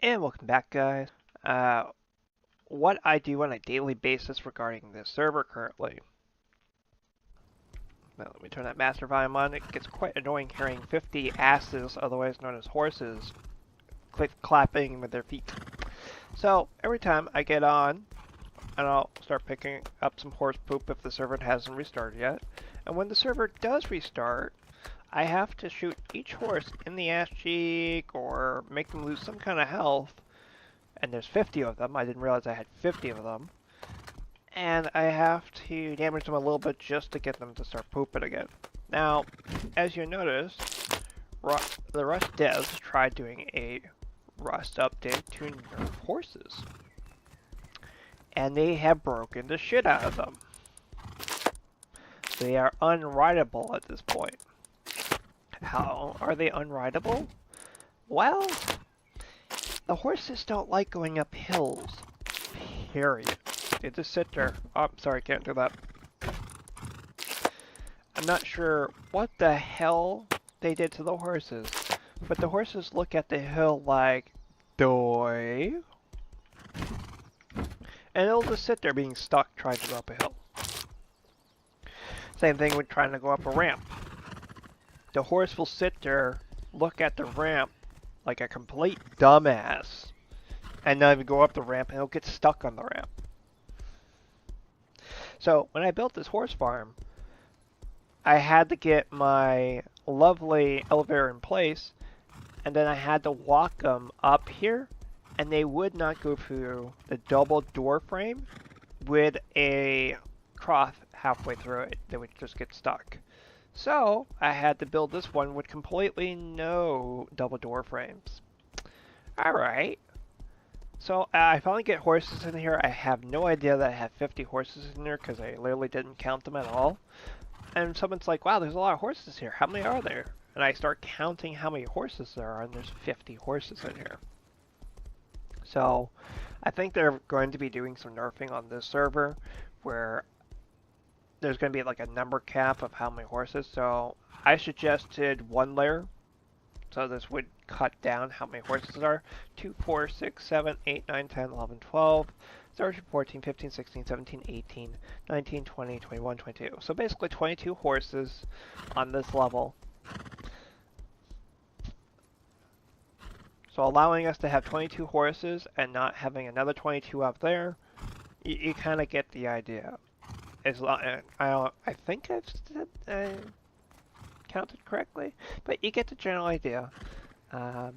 And welcome back, guys. Uh, what I do on a daily basis regarding this server currently. Now, let me turn that master volume on. It gets quite annoying hearing 50 asses, otherwise known as horses, clapping with their feet. So, every time I get on, and I'll start picking up some horse poop if the server hasn't restarted yet. And when the server does restart, I have to shoot each horse in the ass cheek or make them lose some kind of health. And there's 50 of them. I didn't realize I had 50 of them. And I have to damage them a little bit just to get them to start pooping again. Now, as you notice, the Rust devs tried doing a Rust update to nerf horses. And they have broken the shit out of them. They are unrideable at this point. How are they unrideable? Well, the horses don't like going up hills. Period. They just sit there. Oh, I'm sorry, can't do that. I'm not sure what the hell they did to the horses, but the horses look at the hill like, doy. And it'll just sit there being stuck trying to go up a hill. Same thing with trying to go up a ramp. The horse will sit there, look at the ramp like a complete dumbass, and not even go up the ramp, and it'll get stuck on the ramp. So when I built this horse farm, I had to get my lovely elevator in place, and then I had to walk them up here, and they would not go through the double door frame with a cross halfway through it. They would just get stuck. So I had to build this one with completely no double door frames. Alright. So I finally get horses in here. I have no idea that I have 50 horses in here because I literally didn't count them at all. And someone's like, wow, there's a lot of horses here. How many are there? And I start counting how many horses there are, and there's 50 horses in here. So I think they're going to be doing some nerfing on this server where there's going to be like a number cap of how many horses. So I suggested 1 layer. So this would cut down how many horses there are. 2, 4, 6, 7, 8, 9, 10, 11, 12, 13, 14, 15, 16, 17, 18, 19, 20, 21, 22. So basically 22 horses on this level. So allowing us to have 22 horses and not having another 22 up there, you kind of get the idea. As long, I think I've counted correctly, but you get the general idea. The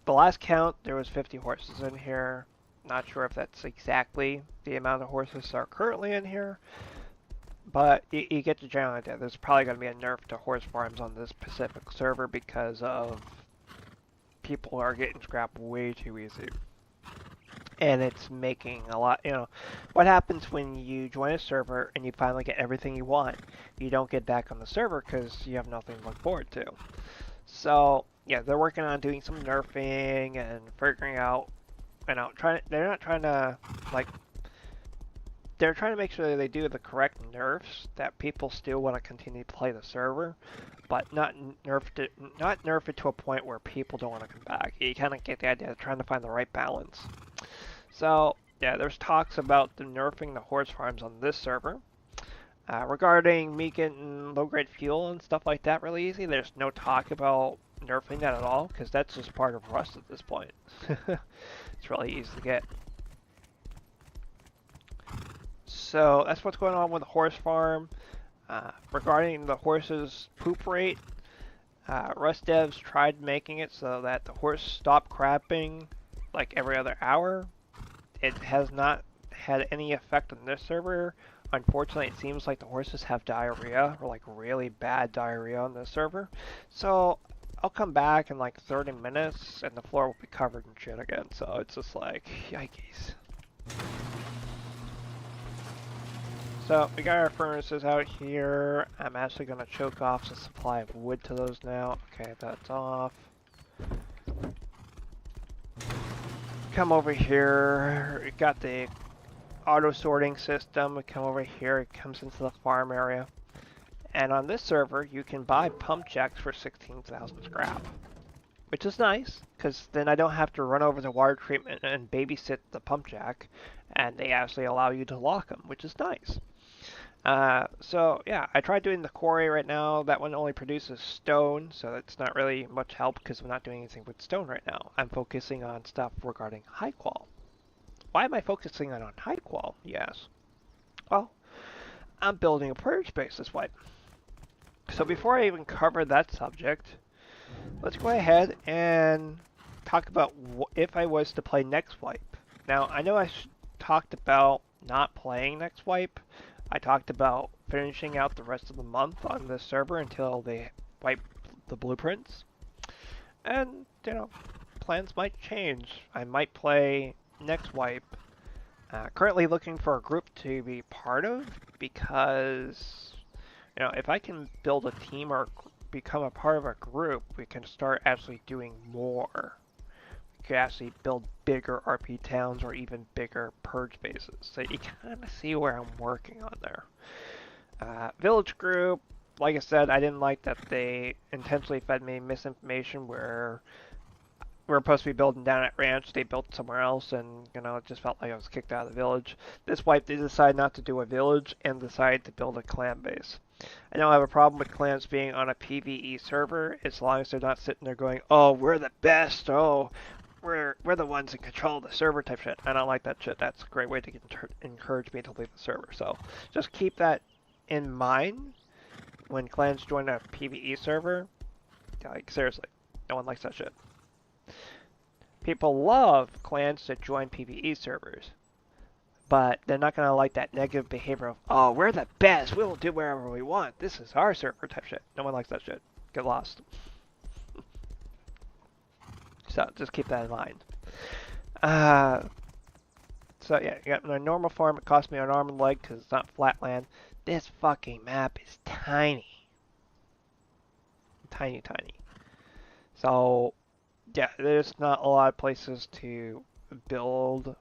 last count, there was 50 horses in here. Not sure if that's exactly the amount of horses that are currently in here, but you get the general idea. There's probably going to be a nerf to horse farms on this Pacific server because of people are getting scrapped way too easy. And it's making a lot, what happens when you join a server and you finally get everything you want? You don't get back on the server because you have nothing to look forward to. So, yeah, they're working on doing some nerfing and figuring out, they're not trying to, they're trying to make sure that they do the correct nerfs that people still want to continue to play the server, but not nerf it to a point where people don't want to come back. You kind of get the idea of trying to find the right balance. So, yeah, there's talks about the nerfing the horse farms on this server. Regarding me getting low-grade fuel and stuff like that really easy, there's no talk about nerfing that at all, because that's just part of Rust at this point. It's really easy to get. So, that's what's going on with the horse farm. Regarding the horse's poop rate, Rust devs tried making it so that the horse stopped crapping like every other hour. It has not had any effect on this server. Unfortunately, it seems like the horses have diarrhea, or like really bad diarrhea on this server. So I'll come back in like 30 minutes and the floor will be covered in shit again. So it's just like, yikes. So we got our furnaces out here. I'm actually going to choke off the supply of wood to those now. Okay, that's off. Come over here. We got the auto sorting system. We come over here. It comes into the farm area. And on this server, you can buy pump jacks for 16,000 scrap, which is nice because then I don't have to run over the water treatment and babysit the pump jack, and they actually allow you to lock them, which is nice. So yeah, I tried doing the quarry right now. That one only produces stone, so that's not really much help because I'm not doing anything with stone right now. I'm focusing on stuff regarding high qual. Why am I focusing on high qual? Yes. Well, I'm building a purge base this way. So before I even cover that subject, let's go ahead and talk about if I was to play Next Wipe. Now, I know I talked about not playing Next Wipe. I talked about finishing out the rest of the month on this server until they wipe the blueprints. And, plans might change. I might play Next Wipe. Currently looking for a group to be part of because, if I can build a team or become a part of a group, we can start actually doing more. We could actually build bigger RP towns or even bigger purge bases. So you kind of see where I'm working on there. Village group, like I said, I didn't like that they intentionally fed me misinformation where we were supposed to be building down at ranch. They built somewhere else, and it just felt like I was kicked out of the village. This wipe, they decided not to do a village and decided to build a clan base. I don't have a problem with clans being on a PvE server as long as they're not sitting there going, "Oh, we're the best. Oh, we're the ones in control of the server" type shit. I don't like that shit. That's a great way to encourage me to leave the server. So just keep that in mind when clans join a PvE server. Like seriously, no one likes that shit. People love clans that join PvE servers, but they're not going to like that negative behavior of, "Oh, we're the best, we'll do wherever we want, this is our server" type shit. No one likes that shit. Get lost. So just keep that in mind. So yeah, you got my normal farm. It cost me an arm and leg because it's not flat land. This fucking map is tiny. Tiny, tiny. So yeah, there's not a lot of places to build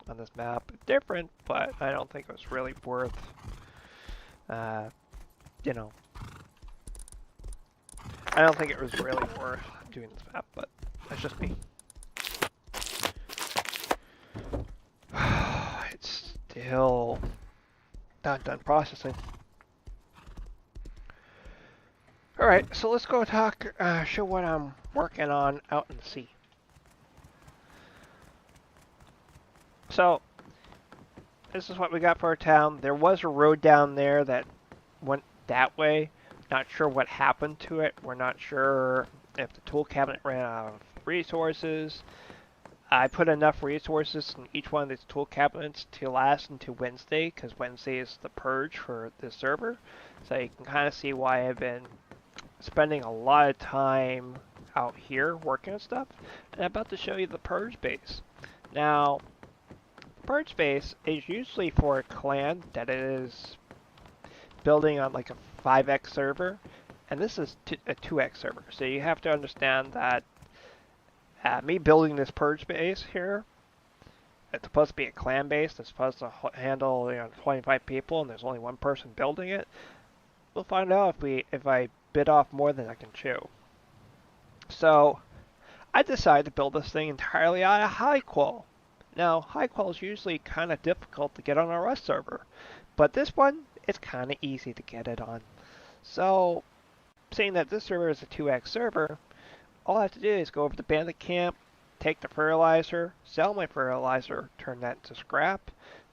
on this map. Different, but I don't think it was really worth, you know, I don't think it was really worth doing this map, but that's just me. It's still not done processing. Alright, so let's go talk, show what I'm working on out in the sea. So, this is what we got for our town. There was a road down there that went that way. Not sure what happened to it. We're not sure if the tool cabinet ran out of resources. I put enough resources in each one of these tool cabinets to last into Wednesday, because Wednesday is the purge for the server. So you can kind of see why I've been spending a lot of time out here working on stuff. And I'm about to show you the purge base. Now, purge base is usually for a clan that is building on like a 5x server, and this is a 2x server. So you have to understand that me building this purge base here, it's supposed to be a clan base that's supposed to handle 25 people, and there's only one person building it. We'll find out if I bit off more than I can chew. So I decided to build this thing entirely out of high qual. Now, high qual is usually kind of difficult to get on a Rust server, but this one, it's kind of easy to get it on. So, seeing that this server is a 2x server, all I have to do is go over to Bandit Camp, take the fertilizer, sell my fertilizer, turn that into scrap,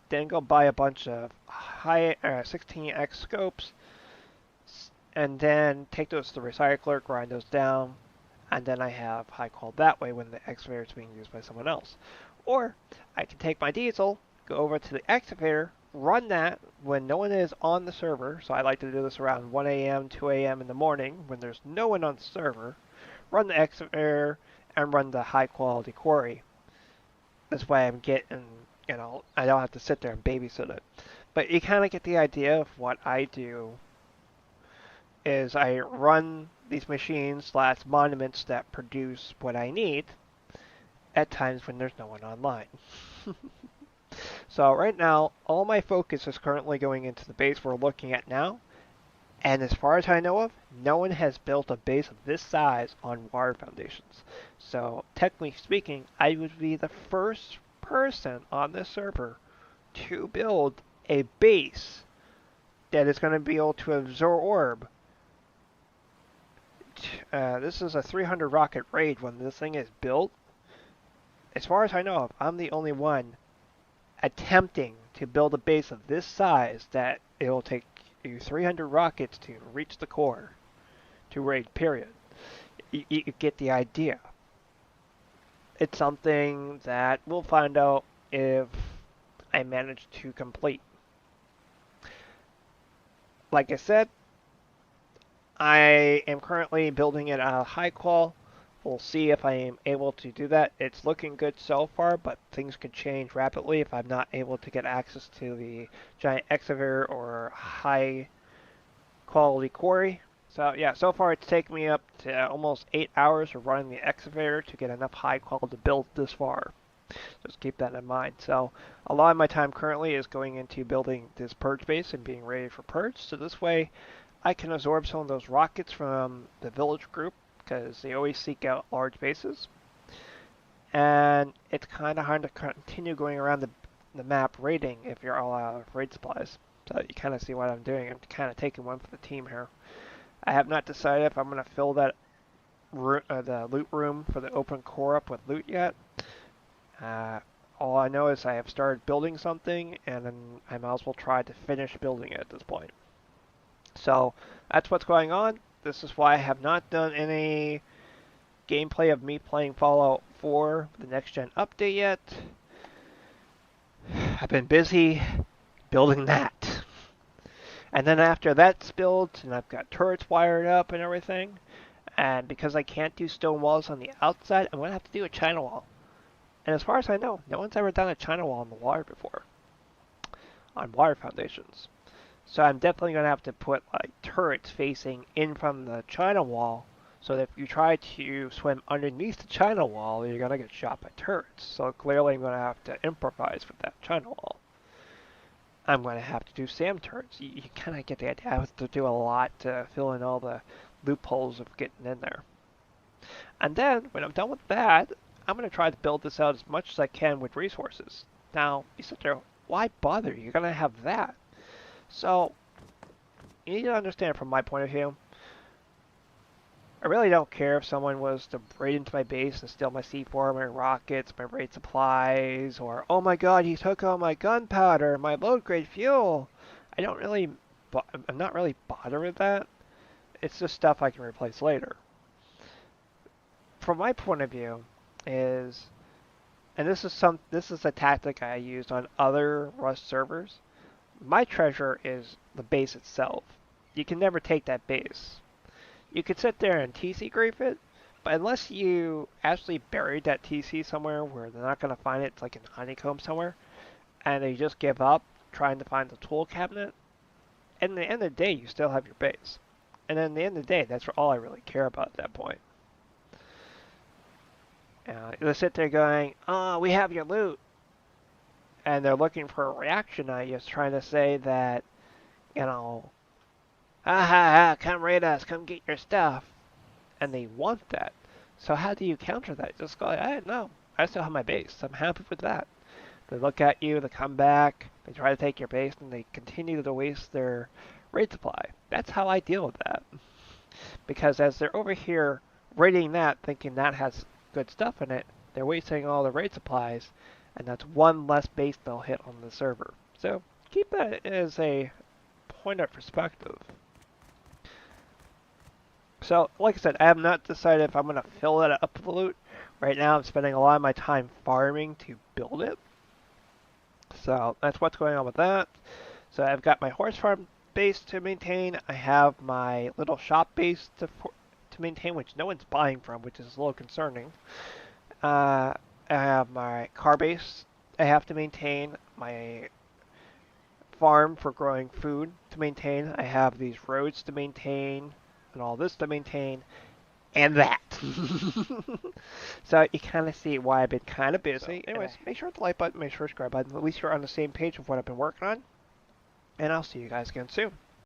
then go buy a bunch of 16x scopes, and then take those to the recycler, grind those down, and then I have high qual that way when the excavator is being used by someone else. Or I can take my diesel, go over to the excavator, run that when no one is on the server. So I like to do this around 1 a.m., 2 a.m. in the morning when there's no one on the server. Run the excavator and run the high quality quarry. This way I'm getting, I don't have to sit there and babysit it. But you kind of get the idea of what I do is I run these machines / monuments that produce what I need at times when there's no one online. So right now, all my focus is currently going into the base we're looking at now, And as far as I know of, no one has built a base of this size on water foundations. So, technically speaking, I would be the first person on this server to build a base that is going to be able to absorb. This is a 300 rocket raid when this thing is built. As far as I know of, I'm the only one attempting to build a base of this size that it will take you 300 rockets to reach the core to raid, period. You get the idea. It's something that we'll find out if I manage to complete. Like I said, I am currently building it out of high qual. We'll see if I am able to do that. It's looking good so far, but things could change rapidly if I'm not able to get access to the giant excavator or high quality quarry. So yeah, so far it's taken me up to almost 8 hours of running the excavator to get enough high quality to build this far. Just keep that in mind. So a lot of my time currently is going into building this purge base and being ready for purge. So this way I can absorb some of those rockets from the village group because they always seek out large bases. And it's kind of hard to continue going around the map raiding if you're all out of raid supplies. So you kind of see what I'm doing. I'm kind of taking one for the team here. I have not decided if I'm going to fill that the loot room for the open core up with loot yet. All I know is I have started building something, and then I might as well try to finish building it at this point. So that's what's going on. This is why I have not done any gameplay of me playing Fallout 4, the next gen update yet. I've been busy building that. And then after that's built, and I've got turrets wired up and everything, and because I can't do stone walls on the outside, I'm going to have to do a China wall. And as far as I know, no one's ever done a China wall on the water before, on water foundations. So I'm definitely going to have to put like turrets facing in from the China wall, so that if you try to swim underneath the China wall, you're going to get shot by turrets. So clearly I'm going to have to improvise with that China wall. I'm going to have to do SAM turrets. You kind of get the idea. I have to do a lot to fill in all the loopholes of getting in there. And then, when I'm done with that, I'm going to try to build this out as much as I can with resources. Now, you sit there, why bother? You're going to have that. So, you need to understand from my point of view, I really don't care if someone was to raid into my base and steal my C4, my rockets, my raid supplies, or, oh my god, he took all my gunpowder, my low-grade fuel. I'm not really bothered with that. It's just stuff I can replace later. From my point of view, and this is a tactic I used on other Rust servers. My treasure is the base itself. You can never take that base. You could sit there and TC grief it, but unless you actually buried that TC somewhere where they're not going to find it, it's like in honeycomb somewhere, and they just give up trying to find the tool cabinet, and at the end of the day, you still have your base. And then at the end of the day, that's all I really care about at that point. They'll sit there going, oh, we have your loot. And they're looking for a reaction on you, trying to say that, you know, ha ha ha, come raid us, come get your stuff. And they want that. So how do you counter that? Just go, hey, no, I still have my base. I'm happy with that. They look at you, they come back, they try to take your base, and they continue to waste their raid supply. That's how I deal with that. Because as they're over here raiding that, thinking that has good stuff in it, they're wasting all the raid supplies, and that's one less base they'll hit on the server. So keep that as a point of perspective. So, like I said, I have not decided if I'm going to fill it up with loot. Right now, I'm spending a lot of my time farming to build it. So, that's what's going on with that. So, I've got my horse farm base to maintain. I have my little shop base to maintain, which no one's buying from, which is a little concerning. I have my car base I have to maintain, my farm for growing food to maintain. I have these roads to maintain, and all this to maintain, and that. So you kind of see why I've been kind of busy. So, anyways, make sure to like button, make sure to subscribe button. At least you're on the same page of what I've been working on. And I'll see you guys again soon.